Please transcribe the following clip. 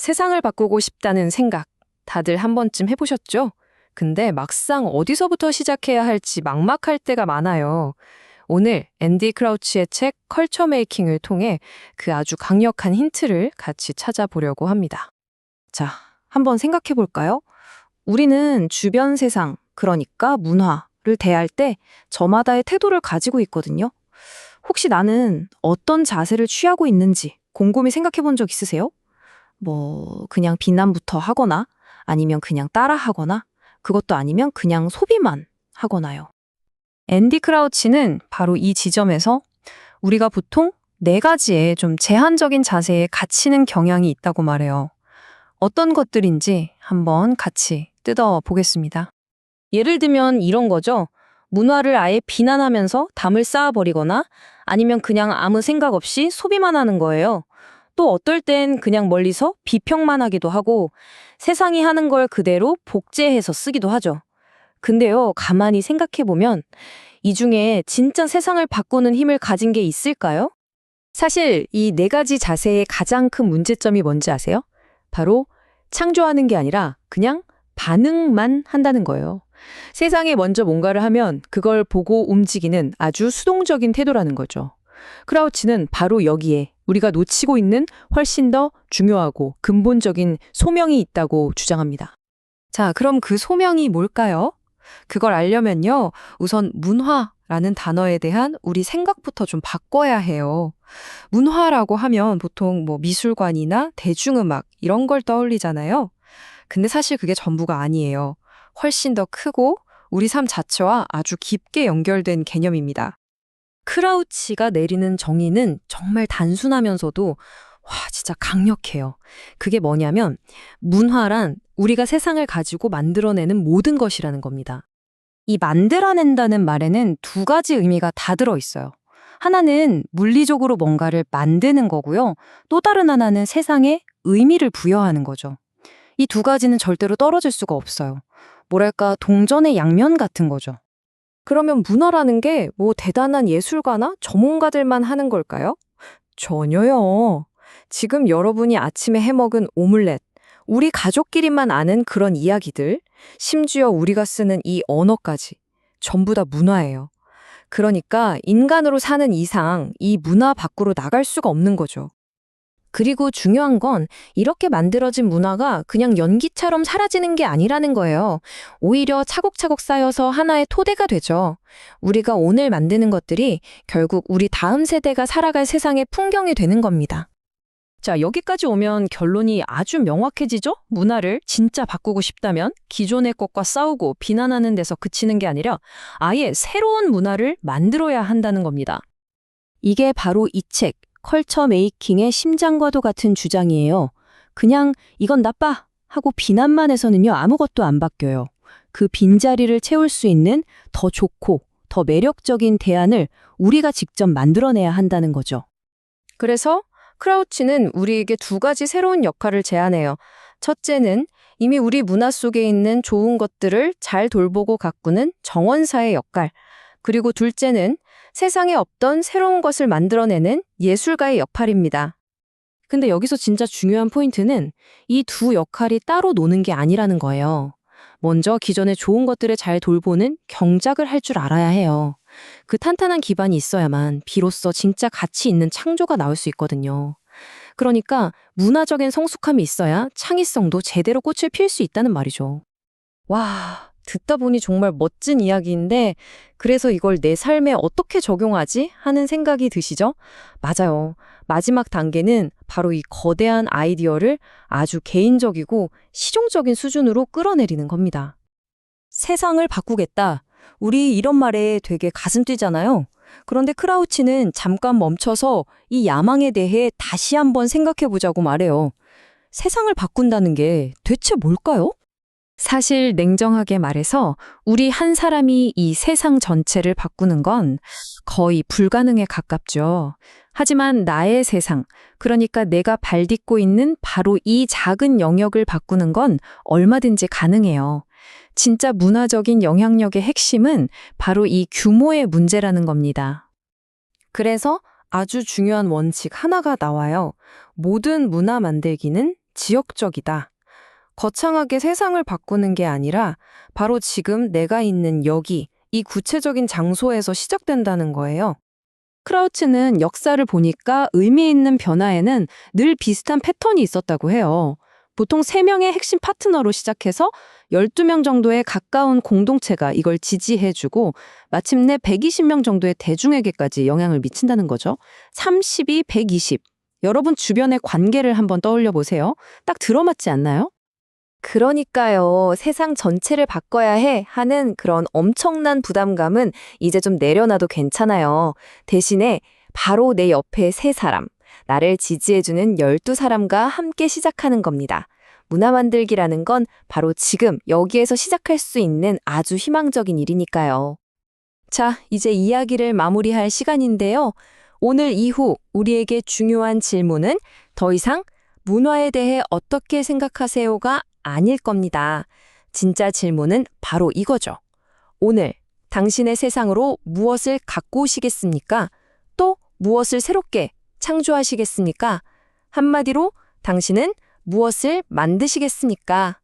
세상을 바꾸고 싶다는 생각, 다들 한 번쯤 해보셨죠? 근데 막상 어디서부터 시작해야 할지 막막할 때가 많아요. 오늘 앤디 크라우치의 책 컬처 메이킹을 통해 그 아주 강력한 힌트를 같이 찾아보려고 합니다. 자, 한번 생각해 볼까요? 우리는 주변 세상, 그러니까 문화를 대할 때 저마다의 태도를 가지고 있거든요. 혹시 나는 어떤 자세를 취하고 있는지 곰곰이 생각해 본 적 있으세요? 그냥 비난부터 하거나 아니면 그냥 따라하거나 그것도 아니면 그냥 소비만 하거나요. 앤디 크라우치는 바로 이 지점에서 우리가 보통 네 가지의 좀 제한적인 자세에 갇히는 경향이 있다고 말해요. 어떤 것들인지 한번 같이 뜯어보겠습니다. 예를 들면 이런 거죠. 문화를 아예 비난하면서 담을 쌓아버리거나 아니면 그냥 아무 생각 없이 소비만 하는 거예요. 또 어떨 땐 그냥 멀리서 비평만 하기도 하고 세상이 하는 걸 그대로 복제해서 쓰기도 하죠. 근데요, 가만히 생각해보면 이 중에 진짜 세상을 바꾸는 힘을 가진 게 있을까요? 사실 이 네 가지 자세의 가장 큰 문제점이 뭔지 아세요? 바로 창조하는 게 아니라 그냥 반응만 한다는 거예요. 세상에 먼저 뭔가를 하면 그걸 보고 움직이는 아주 수동적인 태도라는 거죠. 크라우치는 바로 여기에 우리가 놓치고 있는 훨씬 더 중요하고 근본적인 소명이 있다고 주장합니다. 자, 그럼 그 소명이 뭘까요? 그걸 알려면요, 우선 문화라는 단어에 대한 우리 생각부터 좀 바꿔야 해요. 문화라고 하면 보통 미술관이나 대중음악 이런 걸 떠올리잖아요. 근데 사실 그게 전부가 아니에요. 훨씬 더 크고 우리 삶 자체와 아주 깊게 연결된 개념입니다. 크라우치가 내리는 정의는 정말 단순하면서도 진짜 강력해요. 그게 뭐냐면 문화란 우리가 세상을 가지고 만들어내는 모든 것이라는 겁니다. 이 만들어낸다는 말에는 두 가지 의미가 다 들어있어요. 하나는 물리적으로 뭔가를 만드는 거고요. 또 다른 하나는 세상에 의미를 부여하는 거죠. 이 두 가지는 절대로 떨어질 수가 없어요. 뭐랄까 동전의 양면 같은 거죠. 그러면 문화라는 게 대단한 예술가나 전문가들만 하는 걸까요? 전혀요. 지금 여러분이 아침에 해먹은 오믈렛, 우리 가족끼리만 아는 그런 이야기들, 심지어 우리가 쓰는 이 언어까지 전부 다 문화예요. 그러니까 인간으로 사는 이상 이 문화 밖으로 나갈 수가 없는 거죠. 그리고 중요한 건 이렇게 만들어진 문화가 그냥 연기처럼 사라지는 게 아니라는 거예요. 오히려 차곡차곡 쌓여서 하나의 토대가 되죠. 우리가 오늘 만드는 것들이 결국 우리 다음 세대가 살아갈 세상의 풍경이 되는 겁니다. 자, 여기까지 오면 결론이 아주 명확해지죠? 문화를 진짜 바꾸고 싶다면 기존의 것과 싸우고 비난하는 데서 그치는 게 아니라 아예 새로운 문화를 만들어야 한다는 겁니다. 이게 바로 이 책, 컬처 메이킹의 심장과도 같은 주장이에요. 그냥 이건 나빠 하고 비난만 해서는요, 아무것도 안 바뀌어요. 그 빈자리를 채울 수 있는 더 좋고 더 매력적인 대안을 우리가 직접 만들어내야 한다는 거죠. 그래서 크라우치는 우리에게 두 가지 새로운 역할을 제안해요. 첫째는 이미 우리 문화 속에 있는 좋은 것들을 잘 돌보고 가꾸는 정원사의 역할. 그리고 둘째는 세상에 없던 새로운 것을 만들어내는 예술가의 역할입니다. 근데 여기서 진짜 중요한 포인트는 이 두 역할이 따로 노는 게 아니라는 거예요. 먼저 기존의 좋은 것들을 잘 돌보는 경작을 할 줄 알아야 해요. 그 탄탄한 기반이 있어야만 비로소 진짜 가치 있는 창조가 나올 수 있거든요. 그러니까 문화적인 성숙함이 있어야 창의성도 제대로 꽃을 필 수 있다는 말이죠. 와, 듣다 보니 정말 멋진 이야기인데 그래서 이걸 내 삶에 어떻게 적용하지? 하는 생각이 드시죠? 맞아요. 마지막 단계는 바로 이 거대한 아이디어를 아주 개인적이고 실용적인 수준으로 끌어내리는 겁니다. 세상을 바꾸겠다. 우리 이런 말에 되게 가슴 뛰잖아요. 그런데 크라우치는 잠깐 멈춰서 이 야망에 대해 다시 한번 생각해 보자고 말해요. 세상을 바꾼다는 게 대체 뭘까요? 사실 냉정하게 말해서 우리 한 사람이 이 세상 전체를 바꾸는 건 거의 불가능에 가깝죠. 하지만 나의 세상, 그러니까 내가 발딛고 있는 바로 이 작은 영역을 바꾸는 건 얼마든지 가능해요. 진짜 문화적인 영향력의 핵심은 바로 이 규모의 문제라는 겁니다. 그래서 아주 중요한 원칙 하나가 나와요. 모든 문화 만들기는 지역적이다. 거창하게 세상을 바꾸는 게 아니라 바로 지금 내가 있는 여기, 이 구체적인 장소에서 시작된다는 거예요. 크라우치는 역사를 보니까 의미 있는 변화에는 늘 비슷한 패턴이 있었다고 해요. 보통 3명의 핵심 파트너로 시작해서 12명 정도의 가까운 공동체가 이걸 지지해주고 마침내 120명 정도의 대중에게까지 영향을 미친다는 거죠. 32, 120. 여러분 주변의 관계를 한번 떠올려 보세요. 딱 들어맞지 않나요? 그러니까요. 세상 전체를 바꿔야 해 하는 그런 엄청난 부담감은 이제 좀 내려놔도 괜찮아요. 대신에 바로 내 옆에 3사람, 나를 지지해주는 12사람과 함께 시작하는 겁니다. 문화 만들기라는 건 바로 지금 여기에서 시작할 수 있는 아주 희망적인 일이니까요. 자, 이제 이야기를 마무리할 시간인데요. 오늘 이후 우리에게 중요한 질문은 더 이상 문화에 대해 어떻게 생각하세요가 아닐 겁니다. 진짜 질문은 바로 이거죠. 오늘 당신의 세상으로 무엇을 갖고 오시겠습니까? 또 무엇을 새롭게 창조하시겠습니까? 한마디로 당신은 무엇을 만드시겠습니까?